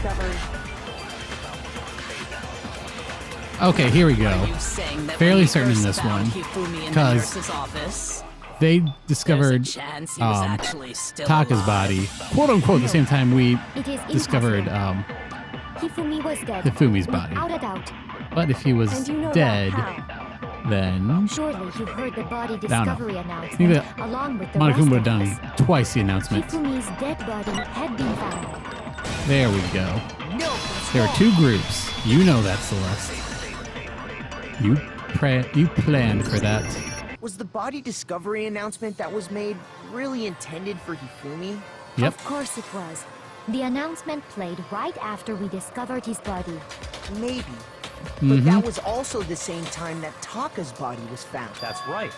discovered. Okay, here we go. Are you saying that Fairly when you certain in first this found one, Hifumi in the 'cause nurse's office, they there's discovered a chance he was actually still Taka's alive? body, quote unquote, the same time we It is discovered Hifumi was dead. Hifumi's body. Without a doubt. But if he was And you know dead, that how? then Surely you heard the body don't know. discovery I think announcement that along with the Monokuma would rest have of done us. twice the announcement. Hifumi's dead body had been found. There we go. No, There are two groups. You know that, Celeste. You planned for that. Was the body discovery announcement that was made really intended for Hifumi? Yep. Of course it was. The announcement played right after we discovered his body. Maybe. But that was also the same time that Taka's body was found. That's right.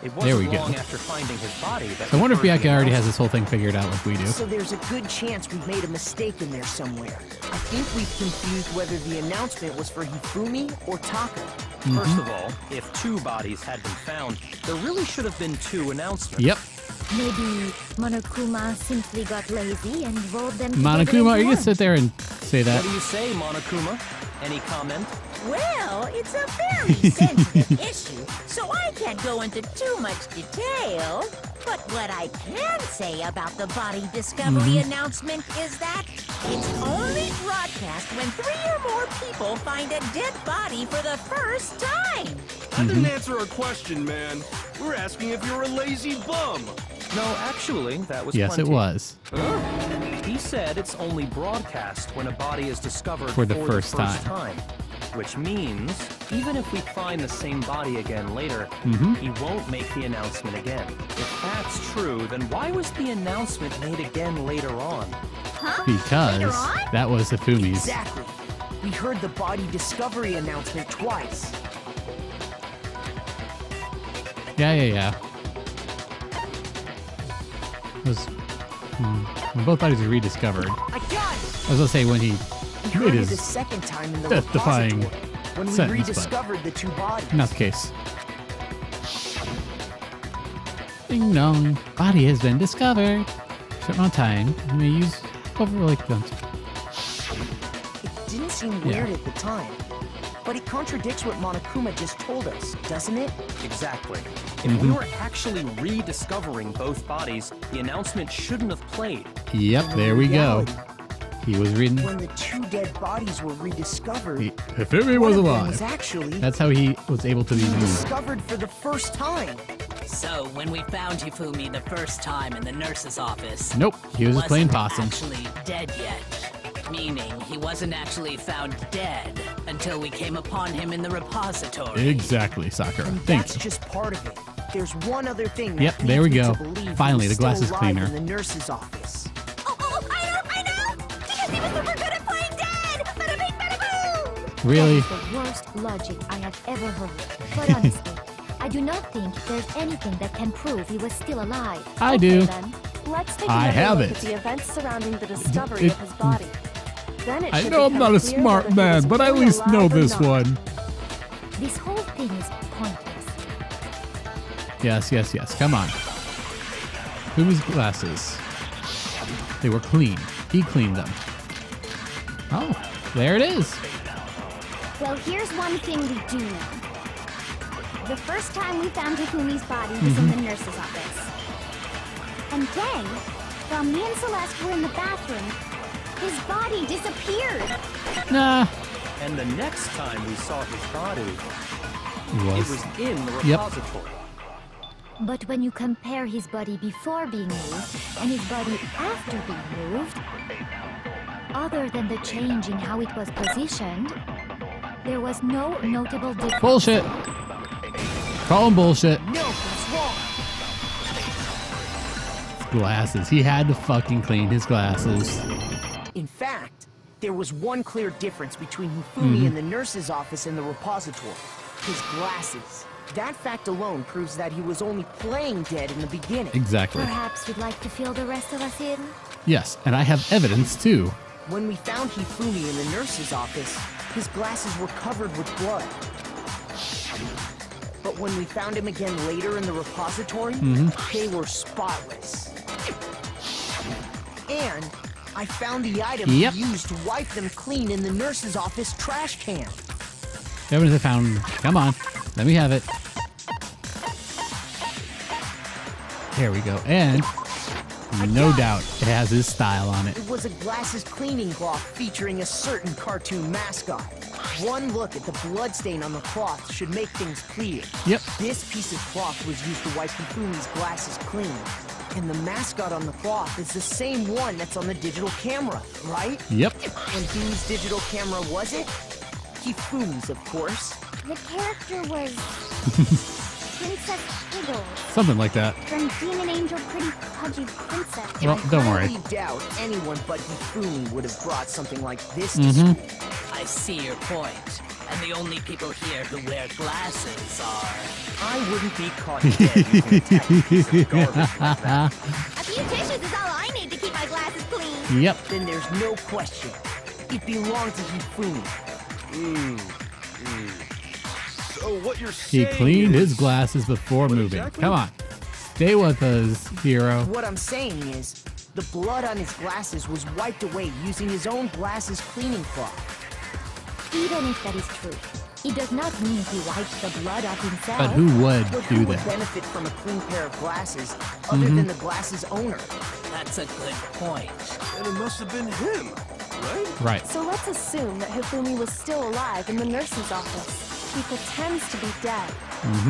It There wasn't we go. long after finding his body that I wonder if we heard Byakuya the already has announcement. this whole thing figured out like we do. So there's a good chance we've made a mistake in there somewhere. I think we've confused whether the announcement was for Hifumi or Taka. First of all, if two bodies had been found, there really should have been two announcements. Yep. Maybe Monokuma simply got lazy and rolled them together Monokuma, into are you gonna one. sit there and say What that? do you say, Monokuma? Any comment? Well, it's a very sensitive issue, so I can't go into too much detail. But what I can say about the body discovery announcement is that it's only broadcast when 3 or more people find a dead body for the first time. That didn't answer our question, man. We're asking if you're a lazy bum. No, actually, that was Yes, it plenty. was. He said it's only broadcast when a body is discovered For the first time. Which means, even if we find the same body again later, he won't make the announcement again. If that's true, then why was the announcement made again later on? Because that was Hifumi's. Exactly. We heard the body discovery announcement twice. Yeah. It was, when both bodies were rediscovered. I got it! I was gonna say when he We made heard it the his second time in the death-defying repository when we sentence, but rediscovered the two bodies. not the case. Ding dong. Body has been discovered. Certain amount of time. You may use overlike guns. It didn't seem weird at the time, but it contradicts what Monokuma just told us, doesn't it? Exactly. If we were actually rediscovering both bodies, the announcement shouldn't have played. Yep, there we go. Reality, He was reading. when the two dead bodies were rediscovered, Hifumi one was of them alive. was actually That's how he was able to be moved. discovered for the first time. So when we found Hifumi the first time in the nurse's office, Nope, he was just playing wasn't possum. actually dead yet. Meaning he wasn't actually found dead until we came upon him in the repository. Exactly, Sakura. And Thank that's you. just part of it. There's one other thing that Yep, there we leads me go. to believe he Finally, was the glass still is alive cleaner. in the nurse's office. Oh, I know! Because he was super good at playing dead! Bada bing, bada boom! Really? That is the worst logic I have ever heard. But honestly, I do not think there's anything that can prove he was still alive. I do. Then, let's take I another have look it. at the events surrounding the discovery of his body. Then it I should know I'm become not a clear smart whether he man, was but I at really least know alive or this not. one. This whole thing is pointless. Yes. Come on. Fumi's glasses. They were clean. He cleaned them. Oh, there it is. Well, here's one thing we do know. The first time we found Hifumi's body was in the nurse's office. And then, while me and Celeste were in the bathroom, his body disappeared. Nah. And the next time we saw his body, It it was in the Yep. repository. But when you compare his body before being moved and his body after being moved, other than the change in how it was positioned, there was no notable difference. Bullshit. Call him bullshit. No, that's wrong. Glasses. He had to fucking clean his glasses. In fact, there was one clear difference between Hifumi and the nurse's office and the repository. His glasses. That fact alone proves that he was only playing dead in the beginning. Exactly. Perhaps you'd like to fill the rest of us in? Yes, and I have evidence too. When we found Hifumi in the nurse's office, his glasses were covered with blood. But when we found him again later in the repository, they were spotless. And I found the item Yep. he used to wipe them clean in the nurse's office trash can. Evidence I found. Come on. Let me have it. There we go. And no doubt it has his style on it. It was a glasses cleaning cloth featuring a certain cartoon mascot. One look at the bloodstain on the cloth should make things clear. Yep. This piece of cloth was used to wipe Hifumi's glasses clean. And the mascot on the cloth is the same one that's on the digital camera, right? Yep. And whose digital camera was it? Hifumi's, of course. The character was Princess Piggles Something like that. from Demon Angel Pretty Pudgy Princess. Well, don't worry. I highly doubt anyone but Hifumi would have brought something like this to school. I see your point. And the only people here who wear glasses are... I wouldn't be caught dead using a tiny piece of garbage like that. A few tissues is all I need to keep my glasses clean. Yep. Then there's no question. It belonged to Hifumi. So what you're He saying cleaned is... his glasses before moving. exactly? Come on. Stay with us, hero. What I'm saying is, the blood on his glasses was wiped away using his own glasses cleaning cloth. Even if that is true, it does not mean he wiped the blood off himself. But who would But who do would that? benefit from a clean pair of glasses other than the glasses owner? That's a good point. And it must have been him, right? Right. So let's assume that Hifumi was still alive in the nurse's office. He pretends to be dead.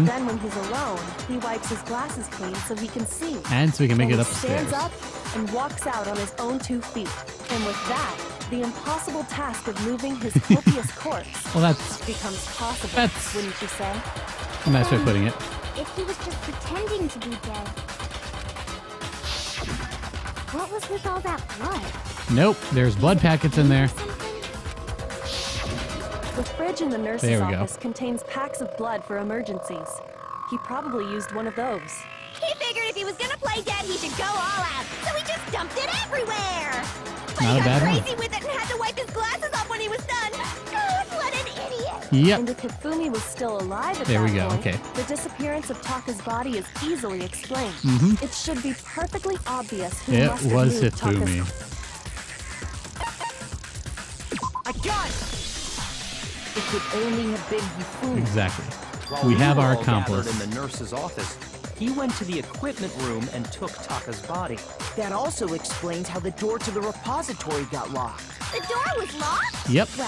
Then when he's alone, he wipes his glasses clean so he can see. And so we can make Then it he upstairs. stands up and walks out on his own 2 feet. And with that, the impossible task of moving his copious corpse Well, that's becomes possible, That's- wouldn't you say? a nice way of putting it. If he was just pretending to be dead, what was with all that blood? Nope. There's blood packets in there. Something? The fridge in the nurse's There we go. office contains packs of blood for emergencies. He probably used one of those. He figured if he was gonna play dead, he should go all out, so he just dumped it everywhere. But Not he a got bad one. crazy with it and had to wipe his glasses off when he was done. God, what an idiot! Yep. And if Hifumi was still alive at There that we go, point, okay. the disappearance of Taka's body is easily explained. It should be perfectly obvious who It must have was moved Hifumi. Taka's... I got it! It could only have been Hifumi. Exactly. While We have were our all gathered accomplice. in the nurse's office, he went to the equipment room and took Taka's body. That also explains how the door to the repository got locked. The door was locked? Yep. Well,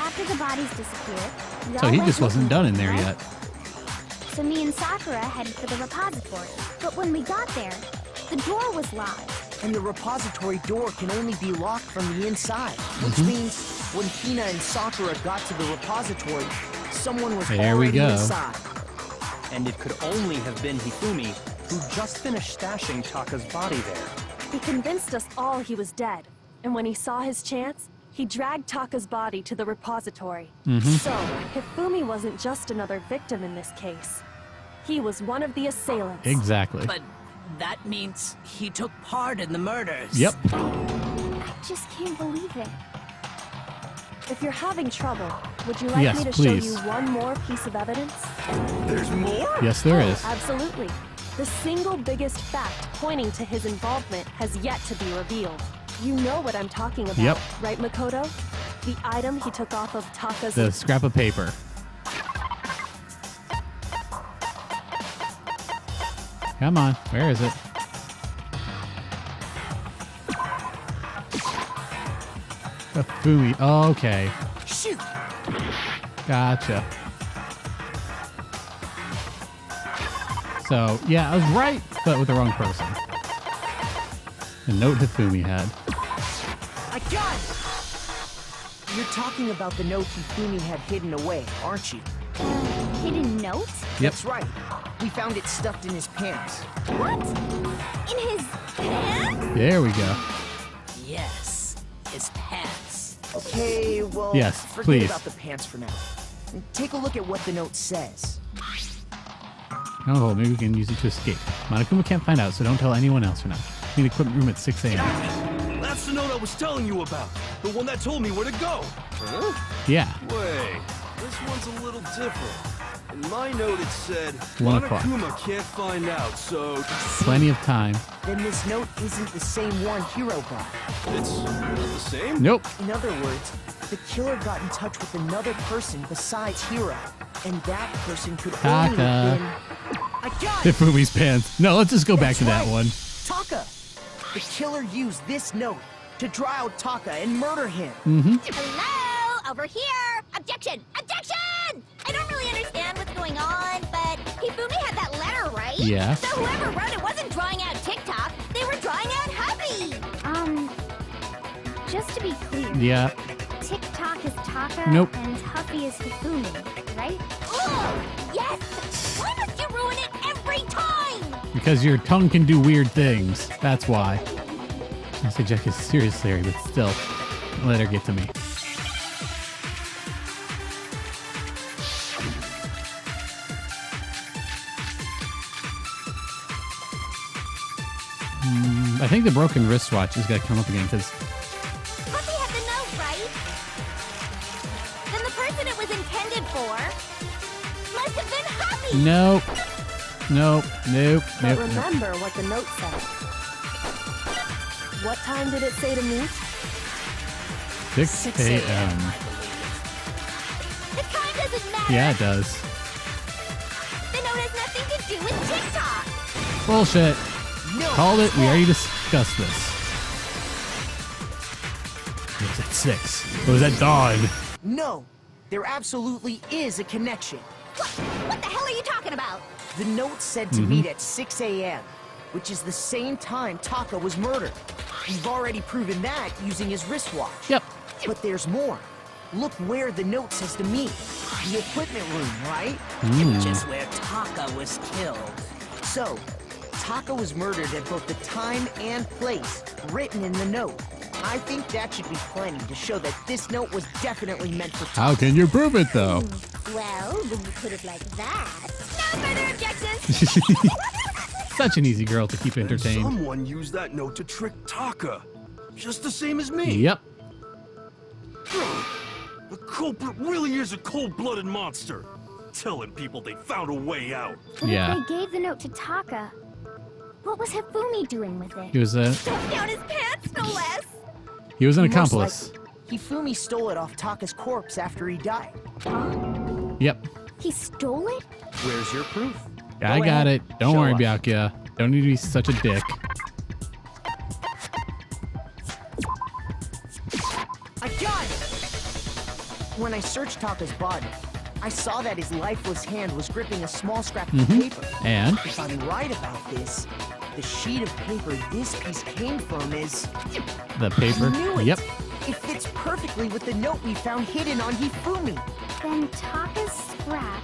after the bodies disappeared, we So all he went just wasn't looking done in for there them, yet. right? So me and Sakura headed for the repository. But when we got there, the door was locked. And the repository door can only be locked from the inside, which means when Hina and Sakura got to the repository, someone was There we already go. inside. And it could only have been Hifumi, who just finished stashing Taka's body there. He convinced us all he was dead. And when he saw his chance, he dragged Taka's body to the repository. So, Hifumi wasn't just another victim in this case. He was one of the assailants. Exactly. But that means he took part in the murders. Yep. I just can't believe it. If you're having trouble, would you like Yes, me to please. show you one more piece of evidence? There's more? Yes, there is. Absolutely. The single biggest fact pointing to his involvement has yet to be revealed. You know what I'm talking about, Yep. right, Makoto? The item he took off of Taka's... The scrap of paper. Come on. Where is it? Hifumi. Oh, okay. Shoot! Gotcha. So, yeah, I was right, but with the wrong person. The note Hifumi had. I got it! You're talking about the note Hifumi had hidden away, aren't you? Hidden note? Yep. That's right. We found it stuffed in his pants. What? In his pants? There we go. Yes, his pants. Okay, well, Yes, forget please. about the pants for now. And take a look at what the note says. Oh, maybe we can use it to escape. Monokuma can't find out, so don't tell anyone else for now. Need equipment room at 6 a.m. That's the note I was telling you about. The one that told me where to go. Huh? Yeah. Wait, this one's a little different. In my note it said, 1 o'clock. Monokuma can't find out, so Plenty of time. Then this note isn't the same one Hiro got. it's not the same? Nope. In other words, the killer got in touch with another person besides Hiro. And that person could only Taka. have been... I got it! Hifumi's pants. No, let's just go back to that That's one. right. Taka! The killer used this note to draw out Taka and murder him. Hello? Over here! Objection! Objection! I don't really understand what's going on, but Hifumi had that letter, right? Yeah. So whoever wrote it wasn't drawing out TikTok, they were drawing out Huffy! Just to be clear, Yeah. TikTok is Taka Nope. and Huffy is Hifumi, right? Oh, yes! Why must you ruin it every time? Because your tongue can do weird things. That's why. I say Jack is serious, Larry, but still. Let her get to me. I think the broken wristwatch is going to come up again because Huffy had the note, right? Then the person it was intended for must have been Huffy! nope. Nope. Nope. But Nope. remember what the note said. What time did it say to meet? 6 a.m. The time doesn't matter! Yeah, it does. The note has nothing to do with TikTok! Bullshit. No. Called it. We already discussed this. It was at 6. It was at dawn. No, there absolutely is a connection. What the hell are you talking about? The note said to meet at 6 a.m., which is the same time Taka was murdered. We've already proven that using his wristwatch. Yep. But there's more. Look where the note says to meet. The equipment room, right? Hmm. Just where Taka was killed. So, Taka was murdered at both the time and place written in the note. I think that should be plenty to show that this note was definitely meant for Taka. How can you prove it, though? Well, when you put it like that... No further objections! Such an easy girl to keep And entertained. someone used that note to trick Taka. Just the same as me. Yep. The culprit really is a cold-blooded monster. Telling people they found a way out. But Yeah. if they gave the note to Taka, what was Hifumi doing with it? He was a Stuffed down his pants, no less! he was an Most accomplice. likely, Hifumi stole it off Taka's corpse after he died. Yep. He stole it? Where's your proof? I Go got ahead. it. Don't Show worry, us. Byakuya. Don't need to be such a dick. I got it! When I searched Taka's body, I saw that his lifeless hand was gripping a small scrap of paper. And If I'm right about this, the sheet of paper this piece came from is... the paper. I knew it! Yep. It fits perfectly with the note we found hidden on Hifumi. Then Taka's scrap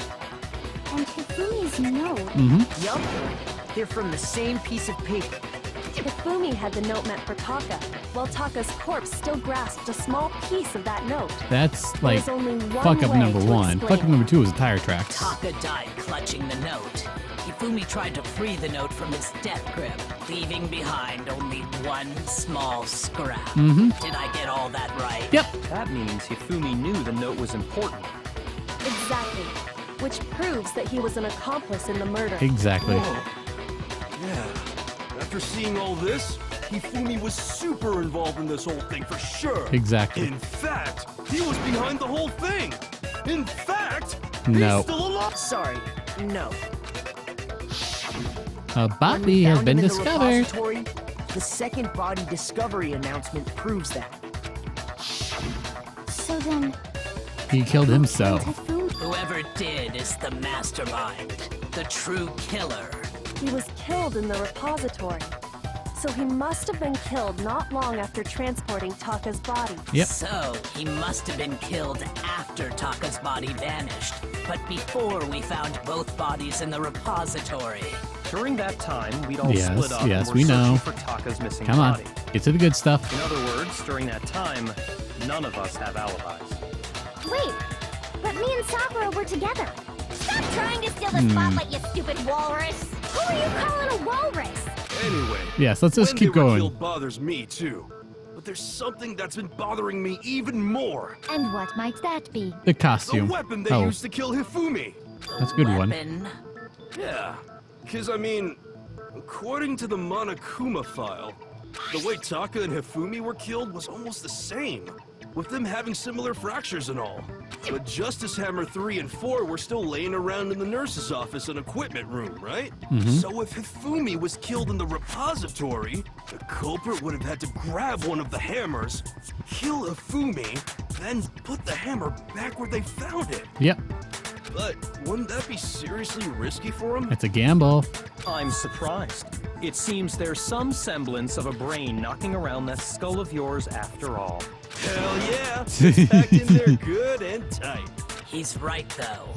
and Hifumi's note. Yup, they're from the same piece of paper. Hifumi had the note meant for Taka, while Taka's corpse still grasped a small piece of that note. That's like There's only one fuck up way number to 1. explain Fuck up number 2 was the tire tracks. Taka died clutching the note. Hifumi tried to free the note from his death grip, leaving behind only one small scrap. Did I get all that right? Yep. That means Hifumi knew the note was important. Exactly. Which proves that he was an accomplice in the murder. Exactly. Yeah. After seeing all this, Hifumi was super involved in this whole thing for sure. Exactly. In fact, he was behind the whole thing. In fact, No. he's still alive. Sorry, no. A When body we has found been him in the discovered. repository, the second body discovery announcement proves that. So then, He killed himself. Hifumi... Whoever did is the mastermind, the true killer. He was killed in the repository. So he must have been killed not long after transporting Taka's body. Yep. So, he must have been killed after Taka's body vanished, but before we found both bodies in the repository. During that time, we'd all Yes, split up yes, and we were searching know. for Taka's missing Come on. body. Get to the good stuff. In other words, during that time, none of us have alibis. Wait, but me and Sakura were together. Stop trying to steal the spotlight, you stupid walrus! Who are you calling a walrus? Anyway. Yes, let's just when keep they were going. killed bothers me too. But there's something that's been bothering me even more. And what might that be? The The costume. weapon they Oh, used to kill Hifumi. That's a good one. Weapon? Yeah, because I mean, according to the Monokuma file, the way Taka and Hifumi were killed was almost the same, with them having similar fractures and all. But Justice Hammer 3 and 4 were still laying around in the nurse's office and equipment room, right? So if Hifumi was killed in the repository, the culprit would have had to grab one of the hammers, kill Hifumi, then put the hammer back where they found it. Yep. But wouldn't that be seriously risky for him? It's a gamble. I'm surprised. It seems there's some semblance of a brain knocking around that skull of yours after all. Hell yeah! It's packed in there good and tight. He's right, though.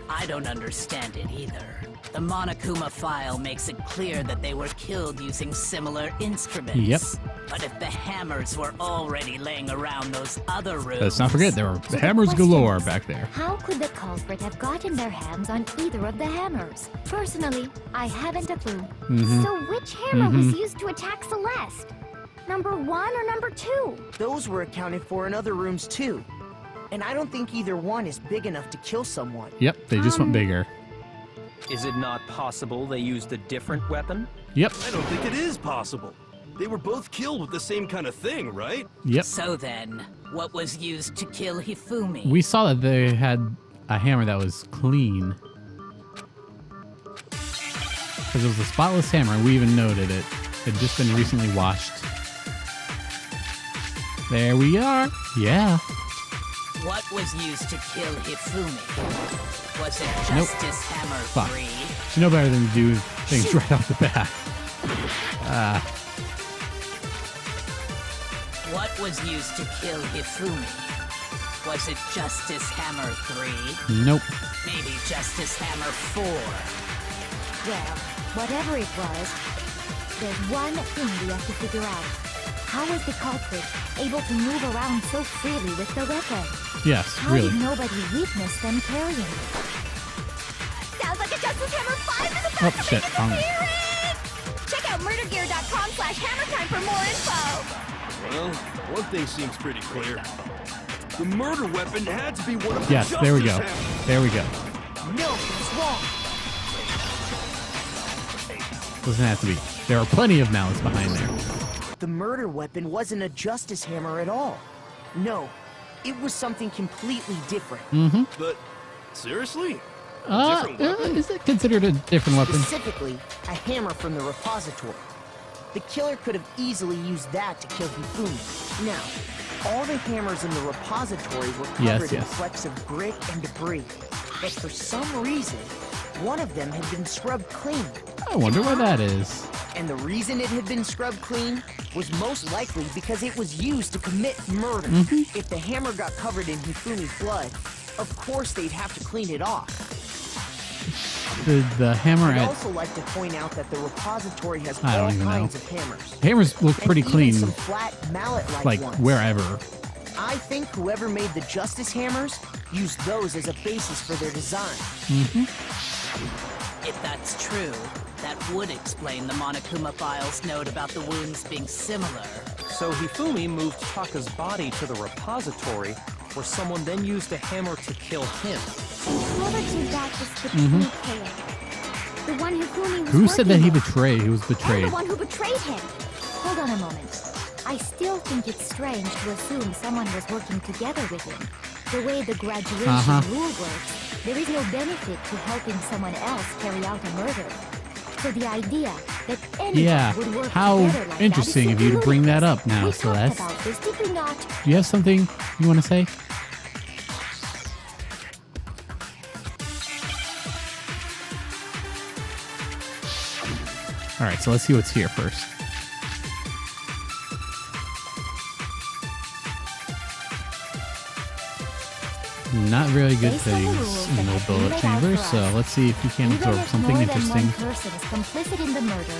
I don't understand it either. The Monokuma file makes it clear that they were killed using similar instruments. Yep. But if the hammers were already laying around those other rooms... Let's not forget, there were So the hammers question galore is, back there. How could the culprit have gotten their hands on either of the hammers? Personally, I haven't a clue. So which hammer was used to attack Celeste? Number 1 or number 2? Those were accounted for in other rooms too. And I don't think either one is big enough to kill someone. Yep, they just went bigger. Is it not possible they used a different weapon? Yep. I don't think it is possible. They were both killed with the same kind of thing, right? Yep. So then, what was used to kill Hifumi? We saw that they had a hammer that was clean. Because it was a spotless hammer, and we even noted it. It had just been recently washed. There we are. Yeah. What was used to kill Hifumi? Was it Nope. Justice Hammer Fuck. 3? You know better than to do things right off the bat. What was used to kill Hifumi? Was it Justice Hammer 3? Nope. Maybe Justice Hammer 4? Well, whatever it was, there's one thing we have to figure out. How was the culprit able to move around so freely with the weapon? Yes, How really. did nobody witness them carrying it? Sounds like a Justice Hammer 5 is about Oh, shit. Wrong. Check out murdergear.com/hammertime for more info. Well, one thing seems pretty clear. The murder weapon had to be one of the Yes, there we go. Justice Hammers. There we go. No, it's wrong. Doesn't have to be. There are plenty of malice behind there. The murder weapon wasn't a Justice Hammer at all. No, it was something completely different. But seriously? Different weapon? Is it considered a different weapon? Specifically, a hammer from the repository. The killer could have easily used that to kill Hifumi. Now, all the hammers in the repository were covered in yes. flecks of grit and debris. But for some reason, one of them had been scrubbed clean. I wonder why that is. And the reason it had been scrubbed clean was most likely because it was used to commit murder. If the hammer got covered in Hifumi's blood, of course they'd have to clean it off. The hammer I'd at also like to point out that the repository has I don't all even know. kinds of hammers. hammers look And pretty even clean, some flat mallet-like like ones. wherever. I think whoever made the Justice Hammers used those as a basis for their design. If that's true, that would explain the Monokuma file's note about the wounds being similar. So Hifumi moved Taka's body to the repository, where someone then used a hammer to kill him. Whoever did that was the true killer. The one Hifumi was Who said that he working with. betrayed? He was And betrayed. the one who betrayed him. Hold on a moment. I still think it's strange to assume someone was working together with him. The way the graduation rule works, there is no benefit to helping someone else carry out a murder. So the idea that anyone Yeah, would work how together like interesting that of is you to bring that ludicrous. up now, We Celeste. talked about this, did we not? Do you have something you want to say? All right, so let's see what's here first. Not really good Based on the things rules in that the have been bullet laid out chamber, for so us, let's see if we can Even absorb if something more interesting. than one person is complicit in the murder,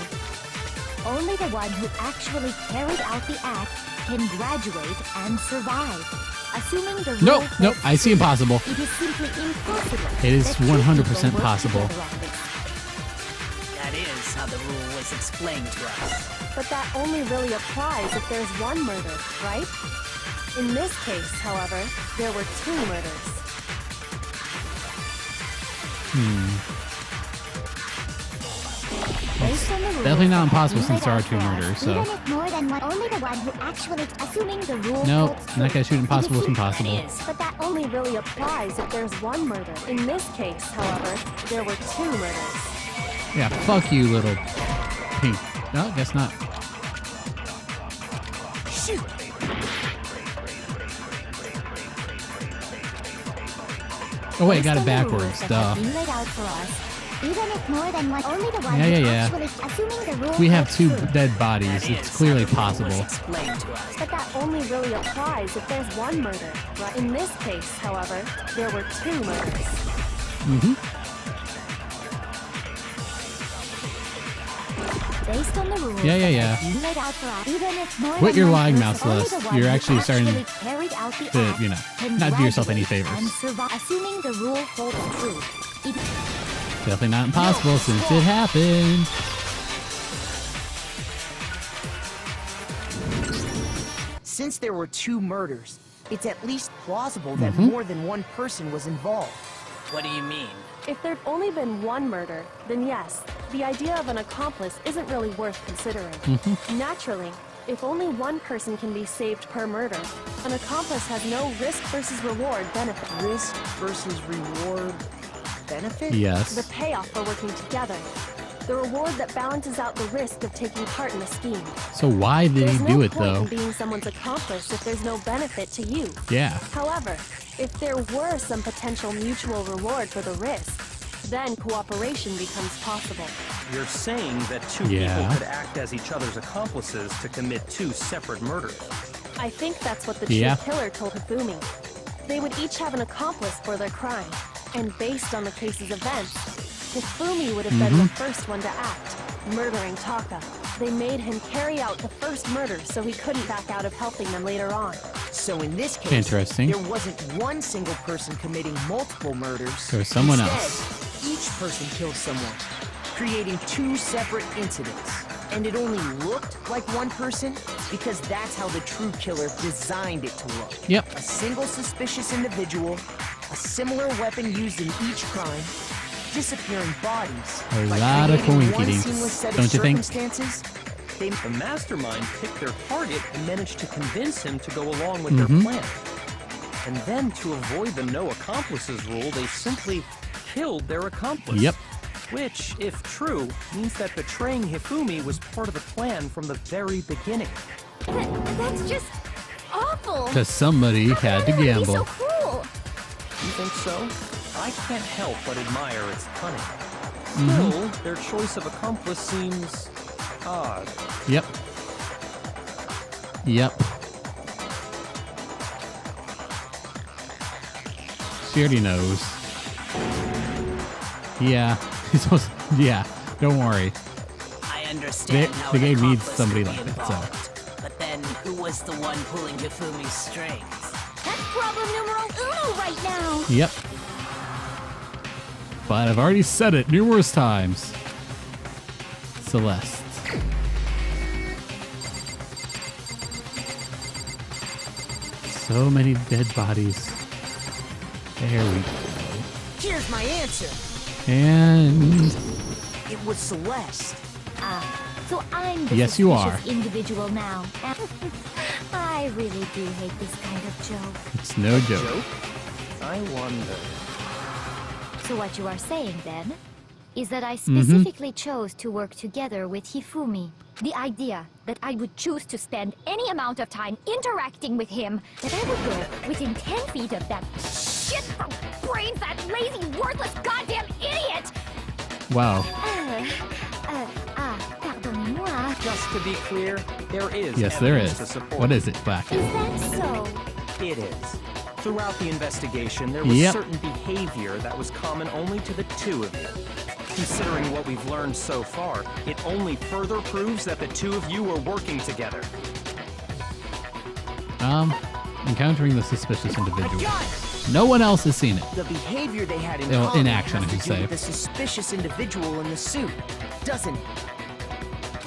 only the one who actually carried out the act can graduate and survive. Assuming the rule Nope, nope, holds I see true, impossible. It is simply impossible. It is that two 100% people work possible. together on this. That is how the rule was explained to us. But that only really applies if there's one murder, right? In this case, however, there were two murders. Based on the rules, Definitely not impossible you since there are laid out 2 for us, murders, so. Even if more than one, only the one who actually, assuming the rule Nope, holds I'm not gonna shoot impossible with true. impossible. That is. But that only really applies if there's one murder. In this case, however, there were 2 murders. Yeah, fuck you, little pink. No, guess not. Shoot! Oh wait, I got it Based on the rules backwards. that Duh. have been laid out for us, even if more than one, only the one Yeah, who yeah. actually, assuming the rule We have holds 2 true. dead bodies. That It's is, clearly everything possible. was explained to us. But that only really applies if there's one murder. Right? In this case, however, there were 2 murders. Based on the rules Yeah, that yeah. have been laid out for us, even if more Quit than your one lying person, mouth, only Celeste. the one You're who actually starting carried out the to, act you know, can not do yourself any graduate favors. and survive, assuming the rule holds true. Definitely not impossible since it happened. Since there were 2 murders, it's at least plausible that more than one person was involved. What do you mean? If there'd only been one murder, then yes, the idea of an accomplice isn't really worth considering. Naturally, if only one person can be saved per murder, an accomplice has no risk versus reward benefit. Risk versus reward benefit? Yes. The payoff for working together. The reward that balances out the risk of taking part in the scheme. So why did There's he no do it point though? in being someone's accomplice if there's no benefit to you. Yeah. However, if there were some potential mutual reward for the risk, then cooperation becomes possible. You're saying that 2 Yeah. people could act as each other's accomplices to commit 2 separate murders. I think that's what the true Yeah. killer told Hifumi. They would each have an accomplice for their crime, and based on the case's events, Hifumi would have been the first one to act, murdering Taka. They made him carry out the first murder so he couldn't back out of helping them later on. So in this case, Interesting. there wasn't one single person committing multiple murders. There was someone Instead, else. each person killed someone, creating 2 separate incidents. And it only looked like one person because that's how the true killer designed it to look. Yep. A single suspicious individual, a similar weapon used in each crime, disappearing bodies. A By lot of creating one coinkydinks, seamless set of don't you think? circumstances, they The mastermind picked their target and managed to convince him to go along with their plan. And then, to avoid the no accomplices rule, they simply killed their accomplice. Yep. Which, if true, means that betraying Hifumi was part of the plan from the very beginning. That's just awful. Because somebody had to That'd be gamble. so cruel. You think so? I can't help but admire its cunning. Still, their choice of accomplice seems odd. Yep. Yep. She already knows. Yeah. He's supposed to, yeah. Don't worry. I understand how the an game needs accomplice somebody could be like that, so. involved. But then, who was the one pulling Hifumi's strings? That's problem numero uno right now. Yep. But I've already said it numerous times. Celeste. So many dead bodies. There we go. Here's my answer. And It was Celeste. So I'm the Yes, you suspicious are. individual now. I really do hate this kind of joke. it's no joke. Joke? I wonder. So what you are saying then is that I Mm-hmm. specifically chose to work together with Hifumi. The idea that I would choose to spend any amount of time interacting with him, that I would go within 10 feet of that shit from brains, that lazy, worthless, goddamn idiot! Wow. Pardonnez-moi. Just to be clear, there is Yes, there evidence is. to support What is it, Black? Is that so? It is. Throughout the investigation, there was Yep. certain behavior that was common only to the 2 of you. Considering what we've learned so far, it only further proves that the 2 of you were working together. Encountering the suspicious I individual. got it! No one else has seen it. The behavior they had in Oh, common in action, has I to should do say. with the suspicious individual in the suit, doesn't it?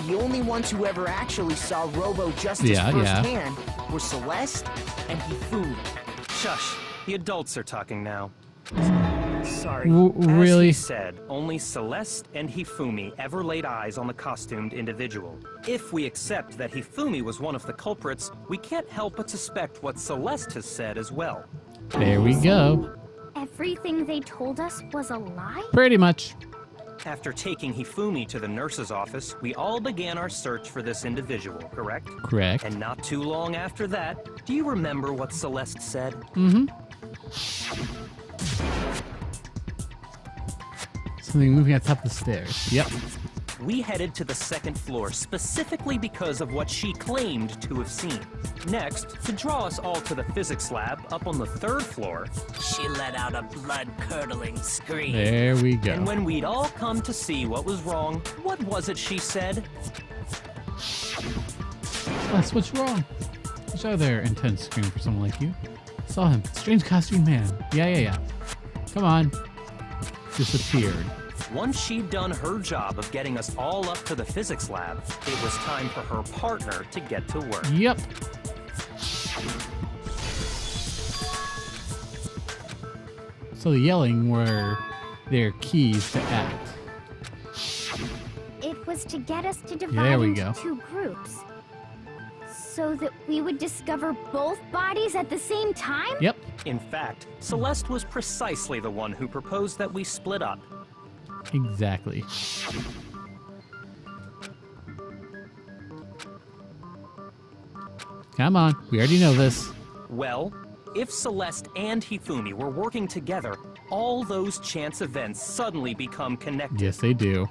The only ones who ever actually saw Robo Justice Yeah. firsthand were Celeste and Hifumi. Shush. The adults are talking now. Sorry. Really? As he said, only Celeste and Hifumi ever laid eyes on the costumed individual. If we accept that Hifumi was one of the culprits, we can't help but suspect what Celeste has said as well. There we go. Everything they told us was a lie? Pretty much. After taking Hifumi to the nurse's office, we all began our search for this individual, correct? Correct. And not too long after that, do you remember what Celeste said? Mm-hmm. Something moving on top of the stairs. Yep. We headed to the second floor specifically because of what she claimed to have seen. Next, to draw us all to the physics lab up on the third floor, She let out a blood-curdling scream. There we go. and when we'd all come to see what was wrong, what was it she said? That's what's wrong. Which other intense scream for someone like you? Saw him. Strange costume man. Yeah. Come on. Disappeared. Once she'd done her job of getting us all up to the physics lab, it was time for her partner to get to work. Yep. So the yelling were their keys to act. It was to get us to divide There we into go. 2 groups. So that we would discover both bodies at the same time? Yep. In fact, Celeste was precisely the one who proposed that we split up. Exactly. Come on. We already know this. Well, if Celeste and Hifumi were working together, all those chance events suddenly become connected. Yes, they do.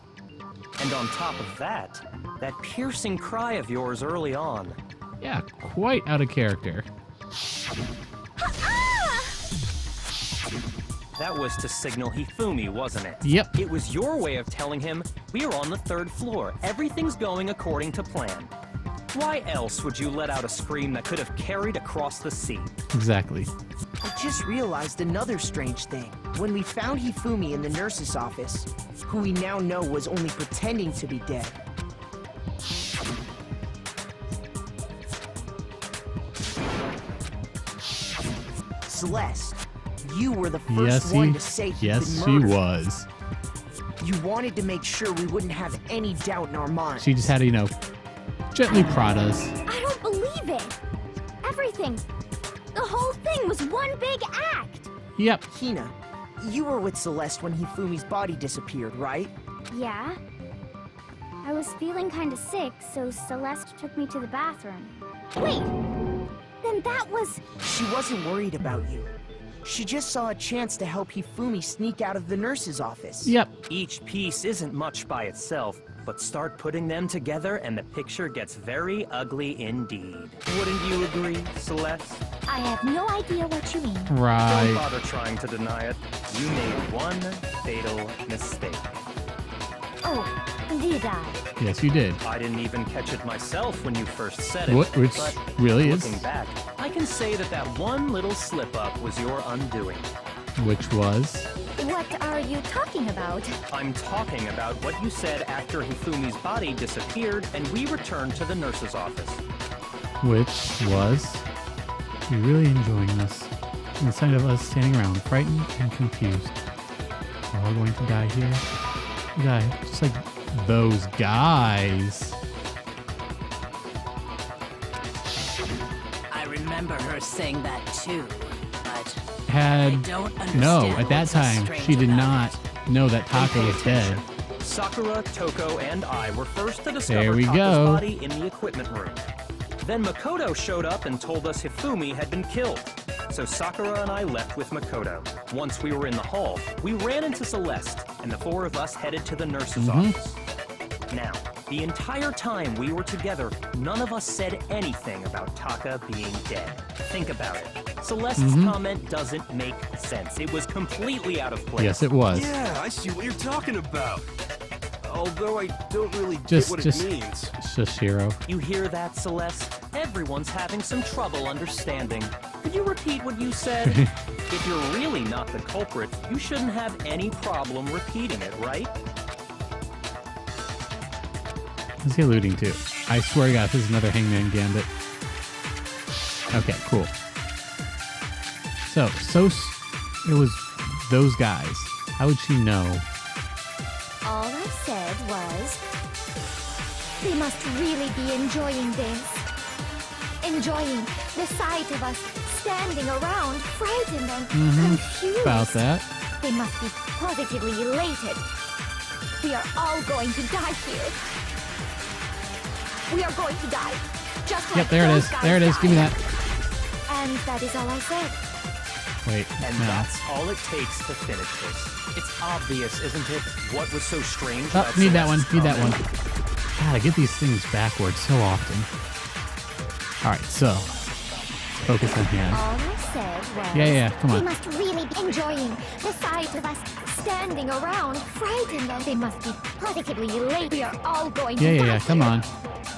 And on top of that, that piercing cry of yours early on. Yeah, quite out of character. That was to signal Hifumi, wasn't it? Yep. It was your way of telling him, we are on the third floor. Everything's going according to plan. Why else would you let out a scream that could have carried across the sea? Exactly. I just realized another strange thing. When we found Hifumi in the nurse's office, who we now know was only pretending to be dead, Celeste, you were the first one to say he'd Yes, been she murdered. was. You wanted to make sure we wouldn't have any doubt in our minds. She just had to, gently prod us. I don't believe it. Everything. The whole thing was one big act. Yep. Hina, you were with Celeste when Hifumi's body disappeared, right? Yeah. I was feeling kind of sick, so Celeste took me to the bathroom. Wait! Then that was... She wasn't worried about you. She just saw a chance to help Hifumi sneak out of the nurse's office. Yep. Each piece isn't much by itself, but start putting them together and the picture gets very ugly indeed. Wouldn't you agree, Celeste? I have no idea what you mean. Don't Right. bother trying to deny it. You made one fatal mistake. Oh, did I? Yes, you did. I didn't even catch it myself when you first said it. What? Which but really is. looking back, I can say that that one little slip-up was your undoing. Which was? What are you talking about? I'm talking about what you said after Hifumi's body disappeared and we returned to the nurse's office. Which was? We're really enjoying this. Instead of us standing around, frightened and confused. We're all going to die here. Die. Just like those guys. I remember her saying that too, but I Had don't understand. no, at that what's so time strange she did about not it. know that Taka Pay was dead. attention. Sakura, Toko, and I were first to discover There we Taka's go. body in the equipment room. Then Makoto showed up and told us Hifumi had been killed. So Sakura and I left with Makoto. Once we were in the hall, we ran into Celeste, and the 4 of us headed to the nurse's office. Now, the entire time we were together, none of us said anything about Taka being dead. Think about it. Celeste's comment doesn't make sense. It was completely out of place. Yes, it was. Yeah, I see what you're talking about. Although I don't really Just- get what just- it means. Shashiro. You hear that, Celeste? Everyone's having some trouble understanding. Could you repeat what you said? If you're really not the culprit, you shouldn't have any problem repeating it, right? What's he alluding to? I swear to God, this is another Hangman Gambit. Okay, cool. So it was those guys. How would she know? All I said was, they must really be enjoying this. Enjoying the sight of us standing around, frightened and confused. About that. They must be positively elated. We are all going to die here. We are going to die. Just like Yep, there it those is. guys There it is. Give me died. that. And that is all I said. Wait, And no. that's all it takes to finish this. It's obvious, isn't it? What was so strange Oh, about need that one. Celeste's Need that one. comment? God, I get these things backwards so often. All right, so let's focus on here. All I said was, Yeah, come they on. must really be enjoying the sight of us standing around, frightened, and they must be positively elated. We are all going to die. Yeah, come here. on.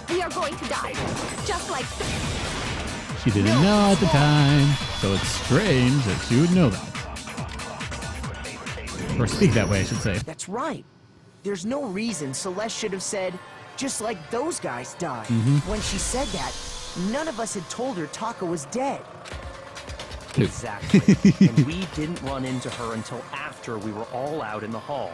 We are going to die. Just like She didn't know at the time, so it's strange that she would know that. Or speak that way, I should say. That's right. There's no reason Celeste should have said, just like those guys died. When she said that, none of us had told her Taka was dead. Exactly. And we didn't run into her until after we were all out in the hall.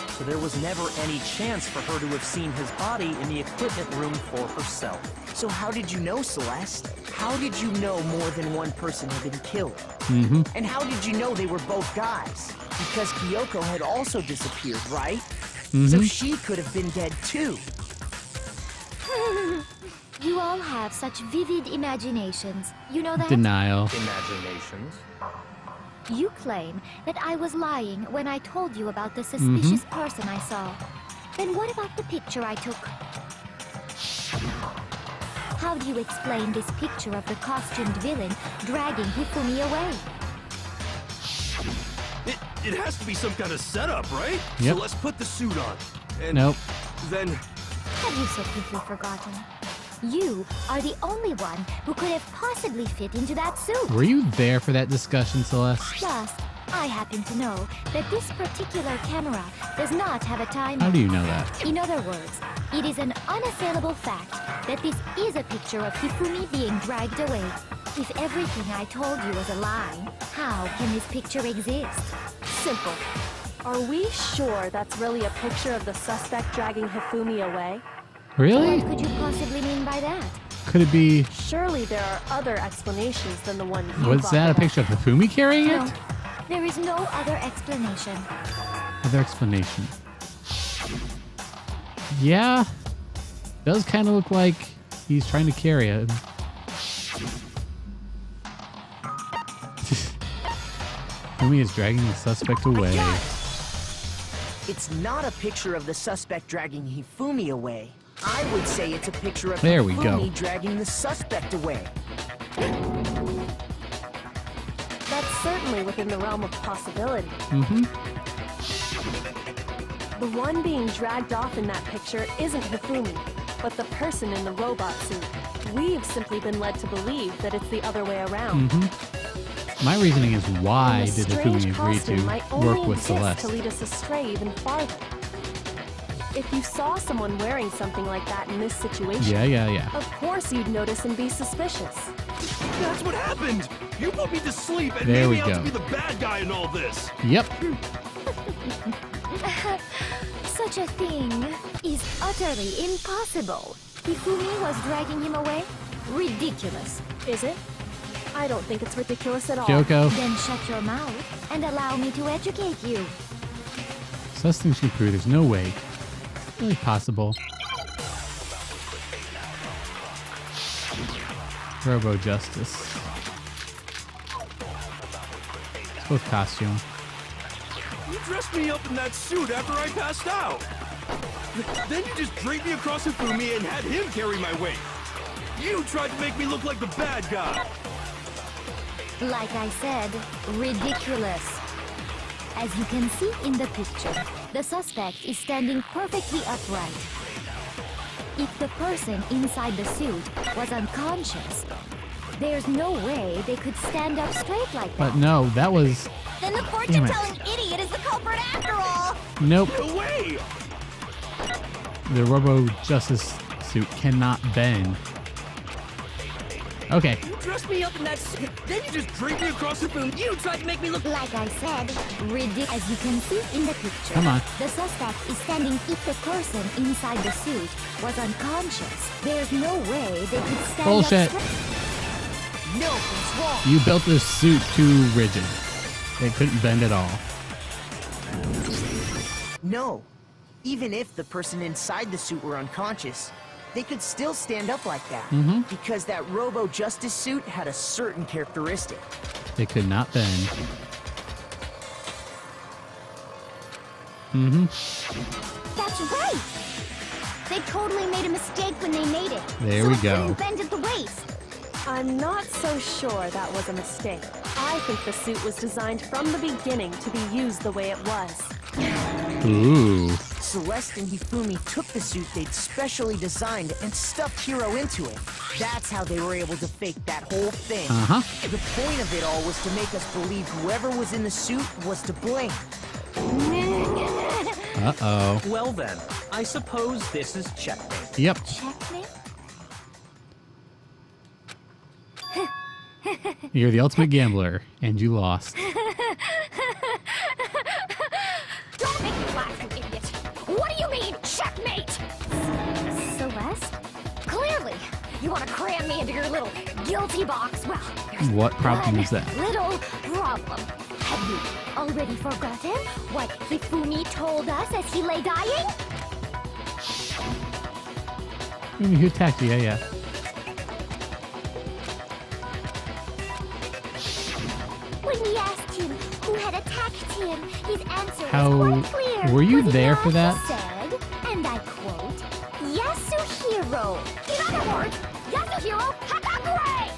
So there was never any chance for her to have seen his body in the equipment room for herself. So how did you know, Celeste? How did you know more than one person had been killed? And how did you know they were both guys? Because Kyoko had also disappeared, right? So she could have been dead too. you all have such vivid imaginations. You know that? Denial. Imaginations. You claim that I was lying when I told you about the suspicious person I saw. Then what about the picture I took? How do you explain this picture of the costumed villain dragging Hifumi away? It has to be some kind of setup, right? Yep. So let's put the suit on. And Nope. then Have you so quickly forgotten? You are the only one who could have possibly fit into that suit. Were you there for that discussion, Celeste? Plus, I happen to know that this particular camera does not have a timer. How do you know that? In other words, it is an unassailable fact that this is a picture of Hifumi being dragged away. If everything I told you was a lie, how can this picture exist? Simple. Are we sure that's really a picture of the suspect dragging Hifumi away? Really? What could you possibly mean by that? Could it be... Surely there are other explanations than the one you Was brought that a up. picture of Hifumi carrying No, it? there is no other explanation. Other explanation. Yeah. Does kind of look like he's trying to carry it. Hifumi is dragging the suspect away. It's not a picture of the suspect dragging Hifumi away. I would say it's a picture of There we Hifumi go. dragging the suspect away. That's certainly within the realm of possibility. The one being dragged off in that picture isn't Hifumi, but the person in the robot suit. We've simply been led to believe that it's the other way around. My reasoning is why And the did strange Hifumi agree costume might to only work with exist Celeste? to lead us astray even farther. If you saw someone wearing something like that in this situation, Yeah. of course you'd notice and be suspicious. that's what happened. You put me to sleep and There made we me out go. to be the bad guy in all this. Yep. Such a thing is utterly impossible. Hifumi was dragging him away? Ridiculous. Is it? I don't think it's ridiculous at all. Kyoko. Then shut your mouth and allow me to educate you. Celeste thinks she proved there's no way. Really possible. Robo Justice. It's both costume. You dressed me up in that suit after I passed out. Then you just draped me across Hifumi and had him carry my weight. You tried to make me look like the bad guy. Like I said, ridiculous. As you can see in the picture, the suspect is standing perfectly upright. If the person inside the suit was unconscious, there's no way they could stand up straight like that. But no, that was... Then the Damn it. fortune-telling idiot is the culprit after all! Nope. No way! The Robo Justice suit cannot bend. Okay. You dressed me up in that suit, then you just draped me across the room. You tried to make me look Like I said, ridiculous. As you can see in the picture, Come on. the suspect is standing if the person inside the suit was unconscious. There's no way they could stand Bullshit. up straight. No, he's wrong. You built this suit too rigid. It couldn't bend at all. No. Even if the person inside the suit were unconscious, they could still stand up like that. Because that Robo-Justice suit had a certain characteristic. It could not bend. That's right. They totally made a mistake when they made it. There so we it go. couldn't bend at the waist. I'm not so sure that was a mistake. I think the suit was designed from the beginning to be used the way it was. Ooh. Celeste and Hifumi took the suit they'd specially designed and stuffed Hiro into it. That's how they were able to fake that whole thing. Uh-huh. The point of it all was to make us believe whoever was in the suit was to blame. Uh-oh. Well then, I suppose this is checkmate. Yep. Checkmate? You're the ultimate gambler, and you lost. Don't make me laugh, you idiot. What do you mean, checkmate? Celeste? Clearly, you want to cram me into your little guilty box. Well, there's What problem one is that? little problem. Have you already forgotten what Hifumi told us as he lay dying? Who attacked you? Yeah. When we asked him who had attacked him, his answer How- was quite clear. were you Was it there not? for that? He said, and I quote, Yasuhiro. In other words, Yasuhiro Hakakure!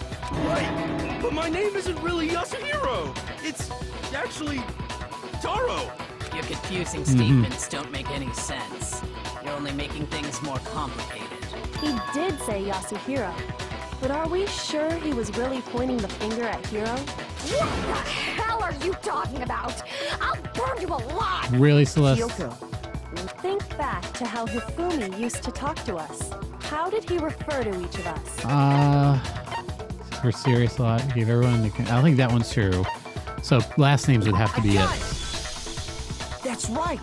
Wait, but my name isn't really Yasuhiro. It's actually Taro. Your confusing statements don't make any sense. You're only making things more complicated. He did say Yasuhiro, but are we sure he was really pointing the finger at Hiro? What the hell are you talking about? I'll burn you alive! Really, Celeste? Kyoko, Think back to how Hifumi used to talk to us. How did he refer to each of us? For serious a lot, gave everyone the... I don't think that one's true. So last names would have to be it. that's right.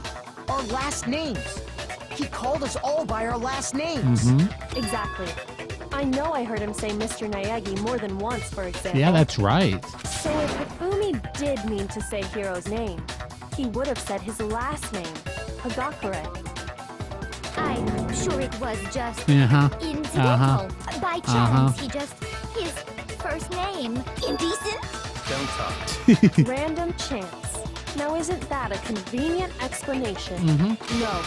Our last names. He called us all by our last names. Exactly. I know I heard him say Mr. Naegi more than once, for example. Yeah, that's right. So if Hifumi did mean to say Hiro's name, he would have said his last name, Hagakure. I'm sure it was just Uh-huh. incidental. By chance, he just... his first name. Indecent? Don't talk. Random chance. Now isn't that a convenient explanation? No.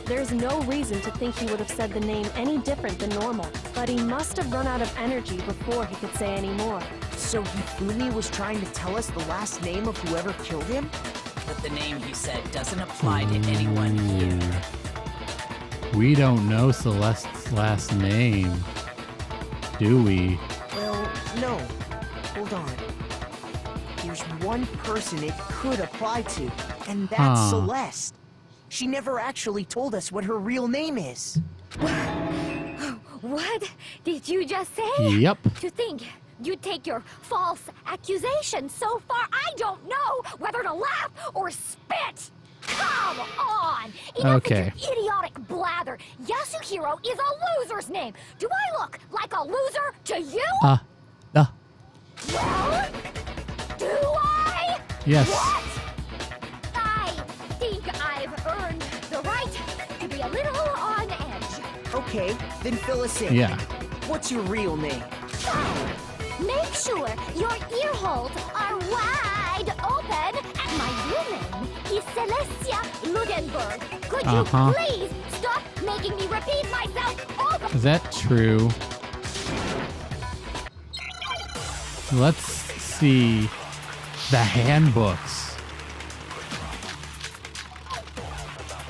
There's no reason to think he would have said the name any different than normal. But he must have run out of energy before he could say any more. So Hifumi was trying to tell us the last name of whoever killed him? But the name he said doesn't apply to anyone here. We don't know Celeste's last name, do we? Well, no. Hold on. There's one person it could apply to, and that's Huh. Celeste. She never actually told us what her real name is. What did you just say? Yep. To think you take your false accusation so far, I don't know whether to laugh or spit. Come on! Enough Okay. with your idiotic blather. Yasuhiro is a loser's name. Do I look like a loser to you? Uh. Well, do I? Yes. What? I think I've earned the right to be a little on edge. Okay, then fill us in. Yeah. What's your real name? Make sure your ear holes are wide open. And my real name is Celestia Ludenberg. Could you please stop making me repeat myself over? Is that true? Let's see the handbooks.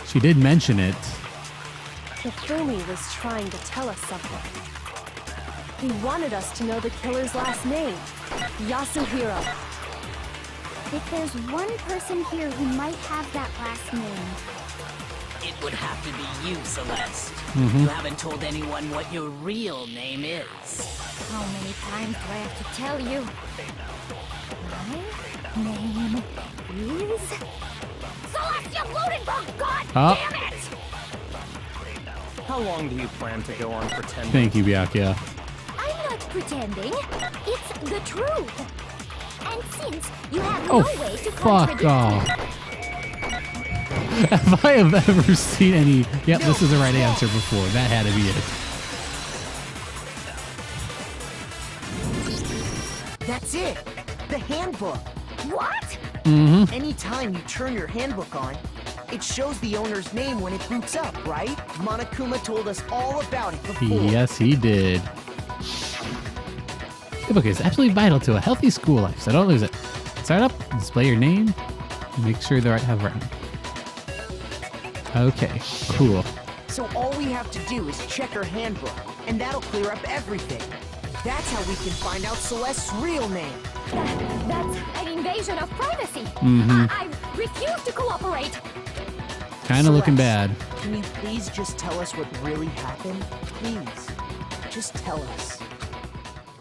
She did mention it. Hifumi was trying to tell us something. He wanted us to know the killer's last name, Yasuhiro. If there's one person here who might have that last name, It would have to be you, Celeste. Mm-hmm. You haven't told anyone what your real name is. How many times do I have to tell you? My name is Celestia Bludenberg. God Oh. damn it! How long do you plan to go on pretending? Thank you, Byakuya. I'm not pretending. It's the truth. And since you have Oh, no way to fuck contradict off. If I have ever seen any... Yep, this is the right answer before. That had to be it. That's it. The handbook. What? Mm-hmm. Anytime you turn your handbook on, it shows the owner's name when it boots up, right? Monokuma told us all about it before. Yes, he did. The book is absolutely vital to a healthy school life, so don't lose it. Start up, display your name, and make sure the right have written. Okay, cool. So all we have to do is check her handbook, and that'll clear up everything. That's how we can find out Celeste's real name. That's an invasion of privacy. Mm-hmm. I refuse to cooperate. Kind of looking bad. Can you please just tell us what really happened? Please. Just tell us.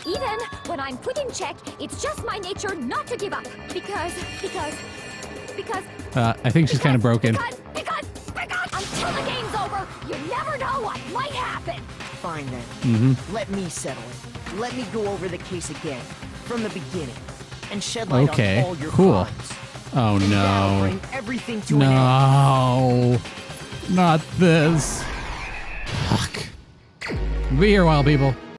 Even when I'm put in check, it's just my nature not to give up. Because I think she's kind of broken. Because until the game's over, you never know what might happen. Fine then. Mm-hmm. Let me settle it. Let me go over the case again, from the beginning, and shed light on all your Cool. crimes. Oh And that'll no. bring everything to an end. No. Not this. Fuck. Be here a while, people.